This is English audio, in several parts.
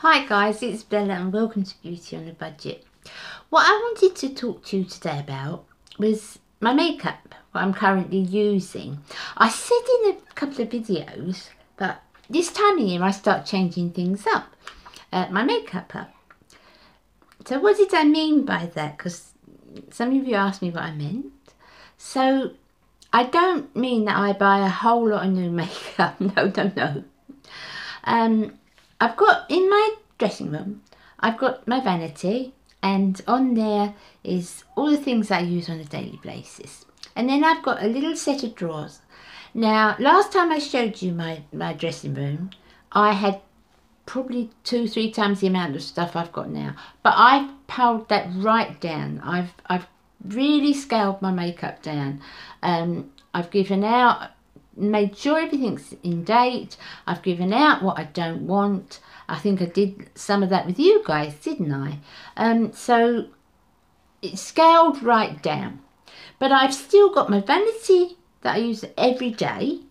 Hi guys, it's Bella and welcome to Beauty on a Budget. What I wanted to talk to you today about was my makeup, what I'm currently using. I said in a couple of videos that this time of year I start changing things up, my makeup up. So what did I mean by that? Because some of you asked me what I meant. So I don't mean that I buy a whole lot of new makeup, no. I've got in my dressing room, I've got my vanity, and on there is all the things I use on a daily basis. And then I've got a little set of drawers. Now, last time I showed you my dressing room, I had probably 2-3 times the amount of stuff I've got now. But I've piled that right down. I've really scaled my makeup down. I've given out, made sure everything's in date. I've given out what I don't want. I think I did some of that with you guys, didn't I? So it's scaled right down. But I've still got my vanity that I use every day.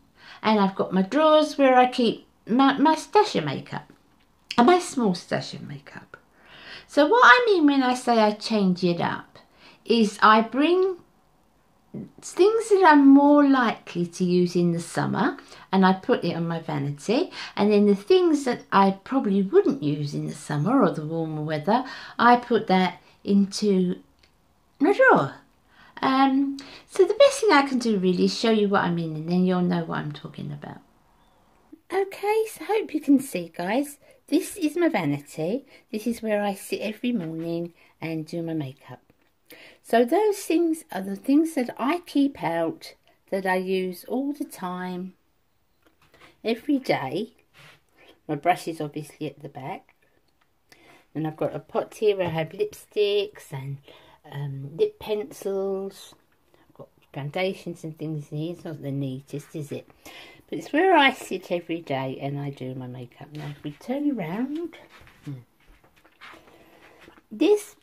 And I've got my drawers where I keep my stash of makeup. And my small stash of makeup. So what I mean when I say I change it up is I bring things that I'm more likely to use in the summer and I put it on my vanity, and then the things that I probably wouldn't use in the summer or the warmer weather, I put that into my drawer. So the best thing I can do really is show you what I mean, and then you'll know what I'm talking about. Okay, so I hope you can see, guys. This is my vanity. This is where I sit every morning and do my makeup. So those things are the things that I keep out, that I use all the time, every day. My brush is obviously at the back. And I've got a pot here where I have lipsticks and lip pencils. I've got foundations and things in here. It's not the neatest, is it? But it's where I sit every day and I do my makeup. Now if we turn around, this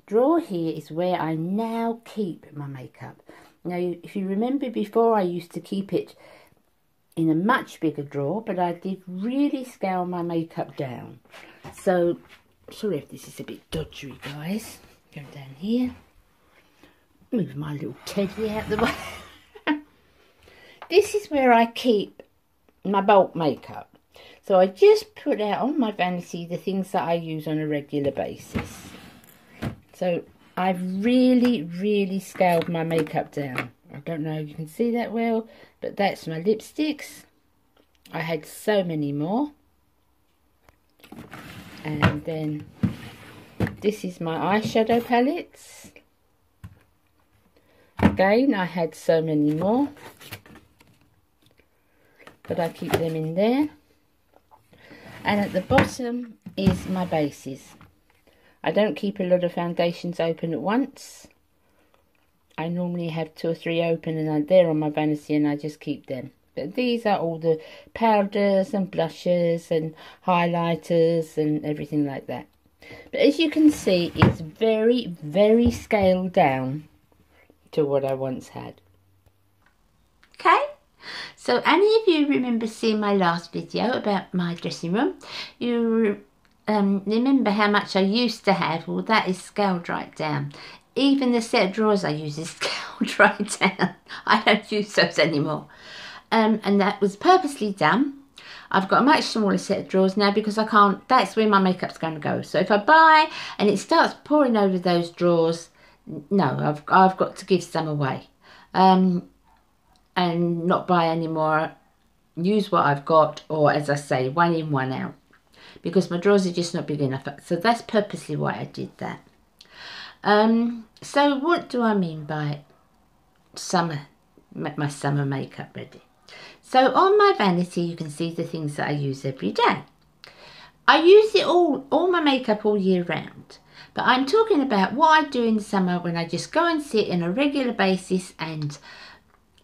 drawer here is where I now keep my makeup. Now if you remember before, I used to keep it in a much bigger drawer, but I did really scale my makeup down. So sorry if this is a bit dodgy, guys. Go down here, move my little teddy out the way. This is where I keep my bulk makeup. So I just put out on my vanity the things that I use on a regular basis. So I've really scaled my makeup down. I don't know if you can see that well, but that's my lipsticks. I had so many more. And then this is my eyeshadow palettes. Again, I had so many more, but I keep them in there. And at the bottom is my bases. I don't keep a lot of foundations open at once. I normally have 2 or 3 open and they're on my vanity and I just keep them. But these are all the powders and blushes and highlighters and everything like that. But as you can see, it's very scaled down to what I once had. Okay, so any of you remember seeing my last video about my dressing room? You remember how much I used to have? Well, that is scaled right down. Even the set of drawers I use is scaled right down. I don't use those anymore. And that was purposely done. I've got a much smaller set of drawers now because I can't, that's where my makeup's going to go. So if I buy and it starts pouring over those drawers, no, I've got to give some away. And not buy any more, use what I've got, or as I say, 1 in, 1 out. Because my drawers are just not big enough. So that's purposely why I did that. So what do I mean by summer, my summer makeup ready? So on my vanity you can see the things that I use every day. I use it all my makeup all year round. But I'm talking about what I do in the summer when I just go and sit on a regular basis and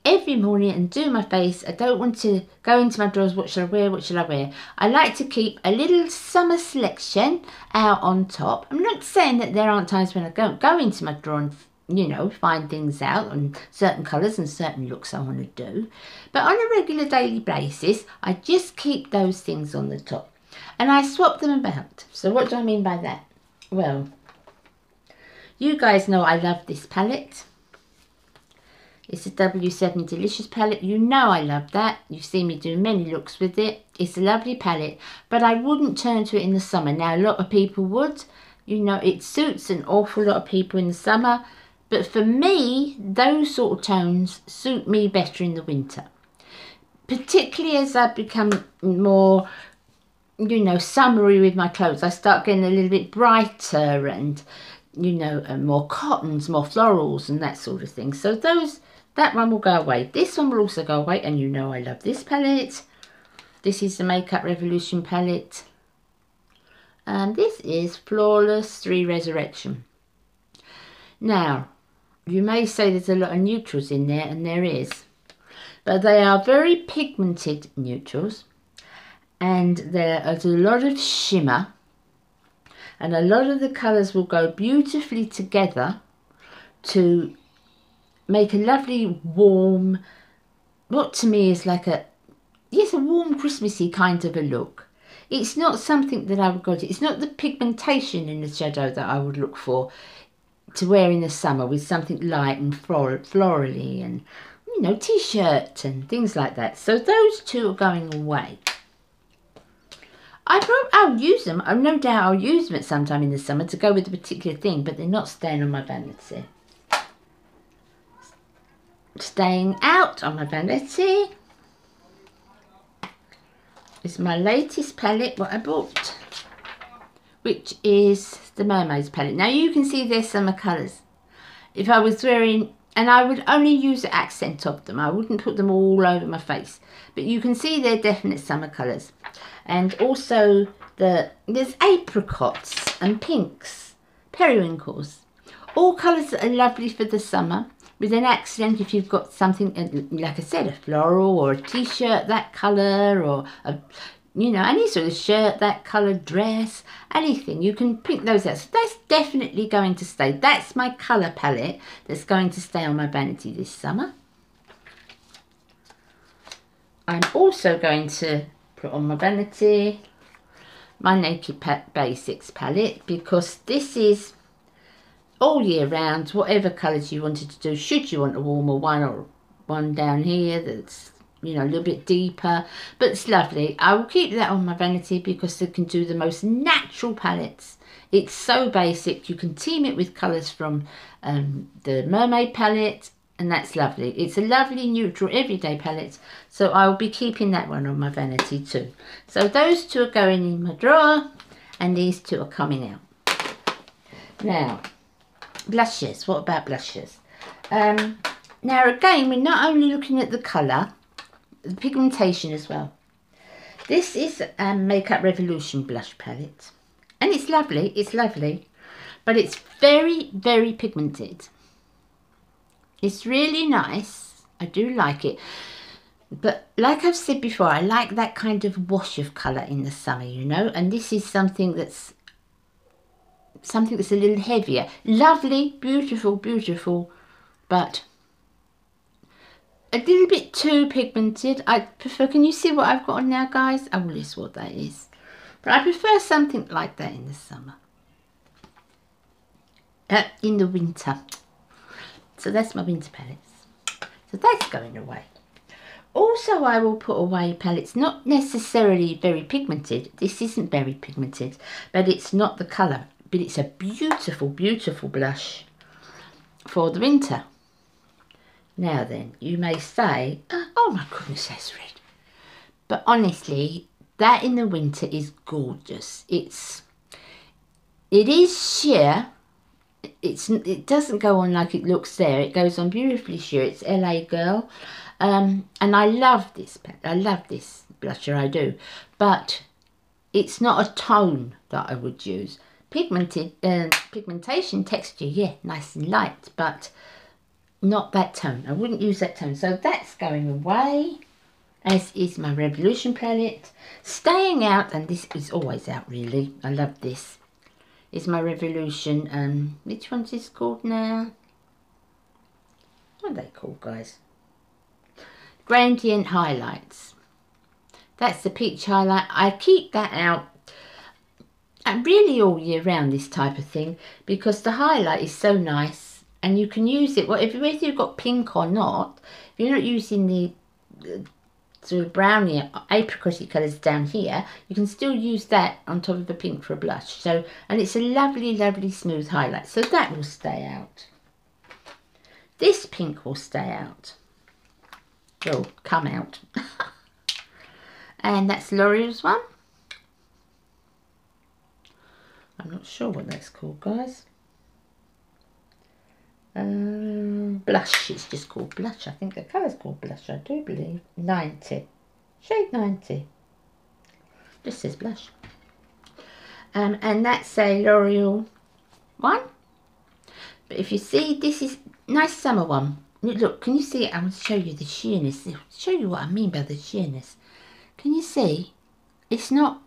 every morning and do my face. I don't want to go into my drawers, what shall I wear, what shall I wear. I like to keep a little summer selection out on top. I'm not saying that there aren't times when I go into my drawer and, you know, find things out on certain colours and certain looks I want to do. But on a regular daily basis, I just keep those things on the top. and I swap them about. So what do I mean by that? Well, you guys know I love this palette. It's a W7 Delicious palette. You know I love that. You've seen me do many looks with it. It's a lovely palette, but I wouldn't turn to it in the summer. Now, a lot of people would. You know, it suits an awful lot of people in the summer, but for me, those sort of tones suit me better in the winter. Particularly as I become more, you know, summery with my clothes. I start getting a little bit brighter and, you know, more cottons, more florals and that sort of thing. So that one will go away. This one will also go away, and you know I love this palette. This is the Makeup Revolution palette. And this is Flawless 3 Resurrection. Now, you may say there's a lot of neutrals in there, and there is. But they are very pigmented neutrals. And there is a lot of shimmer. And a lot of the colours will go beautifully together to make a lovely warm, what to me is like a warm Christmassy kind of a look. It's not something that I would go to. It's not the pigmentation in the shadow that I would look for to wear in the summer with something light and florally and, you know, t-shirt and things like that. So those two are going away. I'll use them. No doubt I'll use them at some time in the summer to go with a particular thing, but they're not staying on my vanity. Staying out on my vanity is my latest palette, what I bought, which is the Mermaids palette. Now you can see there's summer colours. If I was wearing, and I would only use the accent of them, I wouldn't put them all over my face, but you can see they're definite summer colours. And also there's apricots and pinks, periwinkles, all colours that are lovely for the summer, with an accent if you've got something, like I said, a floral or a t-shirt that colour, or a, you know, any sort of shirt that colour, dress, anything. You can pick those out. So that's definitely going to stay. That's my colour palette that's going to stay on my vanity this summer. I'm also going to put on my vanity my Naked Basics palette, because this is all year round, whatever colours you wanted to do. Should you want a warmer one, or one down here that's, you know, a little bit deeper, but it's lovely. I will keep that on my vanity because they can do the most natural palettes. It's so basic. You can team it with colours from the Mermaid palette, and that's lovely. It's a lovely neutral everyday palette, so I will be keeping that one on my vanity too. So those two are going in my drawer, and these two are coming out. Now, blushes. What about blushes? Now again, we're not only looking at the colour, the pigmentation as well. This is a Makeup Revolution blush palette, and it's lovely, but it's very, very pigmented. It's really nice. I do like it, but like I've said before, I like that kind of wash of colour in the summer, you know, and this is something that's a little heavier. Lovely, beautiful, beautiful, but a little bit too pigmented. I prefer, can you see what I've got on now, guys? I will list what that is. But I prefer something like that in the summer. In the winter. So that's my winter palettes. So that's going away. Also, I will put away palettes not necessarily very pigmented. This isn't very pigmented, but it's not the colour. But it's a beautiful, beautiful blush for the winter. Now then, you may say, oh my goodness, that's red. But honestly, that in the winter is gorgeous. It is sheer. It doesn't go on like it looks there. It goes on beautifully sheer. It's LA Girl. And I love this. I love this blusher, I do. But it's not a tone that I would use. Pigmentation texture, yeah, nice and light, but not that tone. I wouldn't use that tone. So that's going away, as is my Revolution palette. Staying out, and this is always out really, I love this, is my Revolution, which one's this called now? What are they called, guys? Gradient Highlights. That's the peach highlight. I keep that out and really all year round, this type of thing, because the highlight is so nice and you can use it whether you've got pink or not. If you're not using the sort of brownie apricot colours down here, you can still use that on top of the pink for a blush. So, and it's a lovely, lovely smooth highlight, so that will stay out. This pink will stay out, will come out. And that's L'Oreal's one. I'm not sure what that's called, guys. Blush, it's just called Blush. I think the colour's called Blush, I do believe. 90. Shade 90. Just says Blush. And that's a L'Oreal one. But if you see, this is nice summer one. Look, can you see it? I'm going to show you the sheerness. Show you what I mean by the sheerness. Can you see? It's not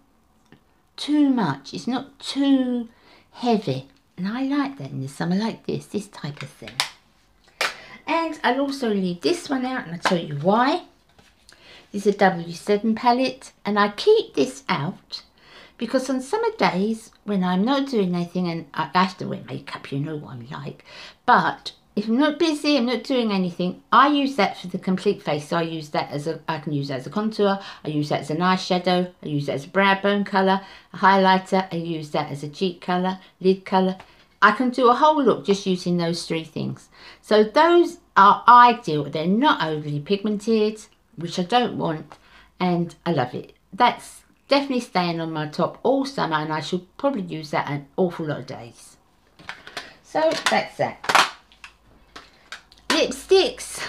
too much. It's not too heavy. And I like that in the summer, like this type of thing. And I'll also leave this one out, and I'll tell you why. This is a W7 palette, and I keep this out because on summer days when I'm not doing anything, and I have to wear makeup, you know what I'm like, but if I'm not busy, I'm not doing anything, I use that for the complete face. So I use that as I can use that as a contour, I use that as an eyeshadow, I use that as a brow bone colour, a highlighter, I use that as a cheek colour, lid colour. I can do a whole look just using those three things. So those are ideal. They're not overly pigmented, which I don't want, and I love it. That's definitely staying on my top all summer, and I should probably use that an awful lot of days. So that's that. Lipsticks.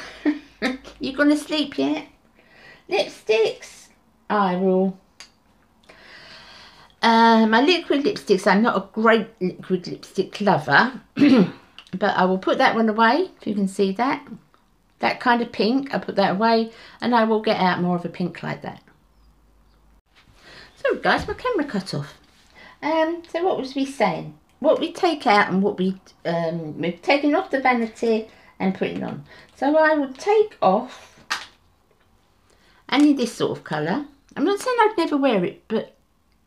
You gonna sleep yet? Lipsticks. I will. My liquid lipsticks, I'm not a great liquid lipstick lover, but I will put that one away, if you can see that. That kind of pink, I put that away, and I will get out more of a pink like that. So guys, my camera cut off. So what was we saying? What we take out and what we've taken off the vanity and putting on. So I would take off any of this sort of colour. I'm not saying I'd never wear it, but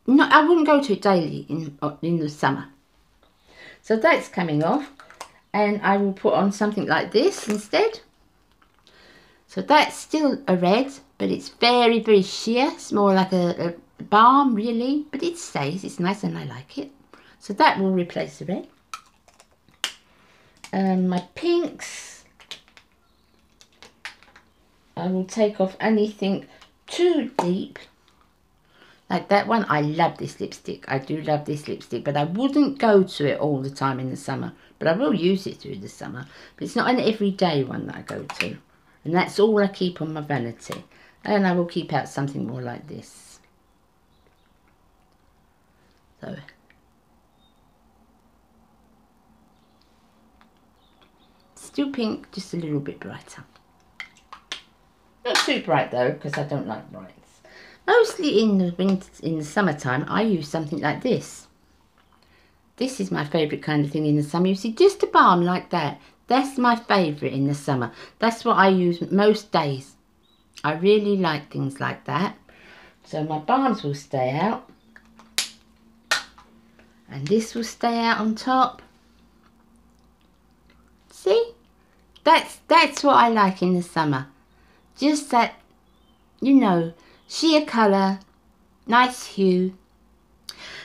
I wouldn't go to it daily in the summer. So that's coming off, and I will put on something like this instead. So that's still a red, but it's very, very sheer. It's more like a balm really, but it stays. It's nice and I like it. So that will replace the red. My pinks, I will take off anything too deep, like that one. I love this lipstick. I do love this lipstick, but I wouldn't go to it all the time in the summer. But I will use it through the summer. But it's not an everyday one that I go to. And that's all I keep on my vanity. And I will keep out something more like this. So still pink, just a little bit brighter. Not too bright though, because I don't like brights. Mostly in the summertime, I use something like this. This is my favourite kind of thing in the summer. You see, just a balm like that. That's my favourite in the summer. That's what I use most days. I really like things like that. So my balms will stay out. And this will stay out on top. See? That's what I like in the summer. Just that, you know, sheer colour, nice hue.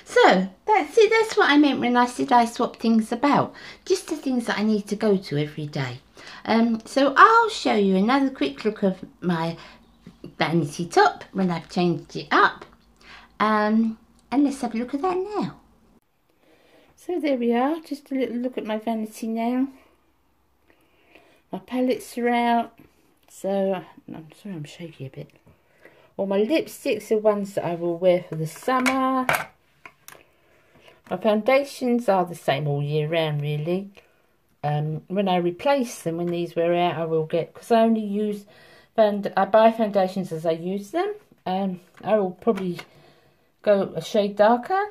So, that's it. That's what I meant when I said I swap things about. Just the things that I need to go to every day. So I'll show you another quick look of my vanity top when I've changed it up. And let's have a look at that now. So there we are. Just a little look at my vanity now. My palettes are out. So, I'm sorry I'm shaky a bit. All my lipsticks are ones that I will wear for the summer. My foundations are the same all year round really. When I replace them, when these wear out, I will get, because I only use, I buy foundations as I use them. I will probably go a shade darker,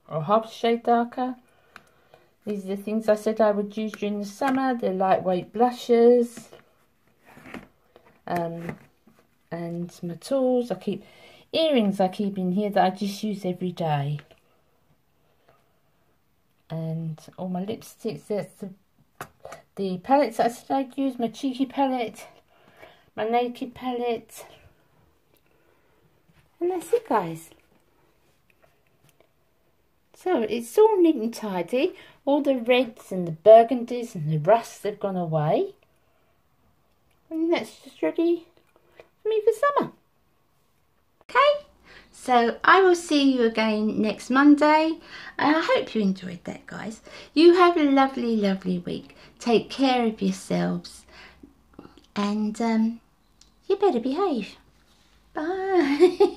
or half a shade darker. These are the things I said I would use during the summer. They're lightweight blushes. And And my tools, earrings I keep in here that I just use every day. And all my lipsticks, that's the palettes that I said I'd use, my cheeky palette, my naked palette. And that's it, guys. So it's all neat and tidy. All the reds and the burgundies and the rusts have gone away. And that's just ready for me for summer. Okay, so I will see you again next Monday. And I hope you enjoyed that, guys. You have a lovely, lovely week. Take care of yourselves. And you better behave. Bye.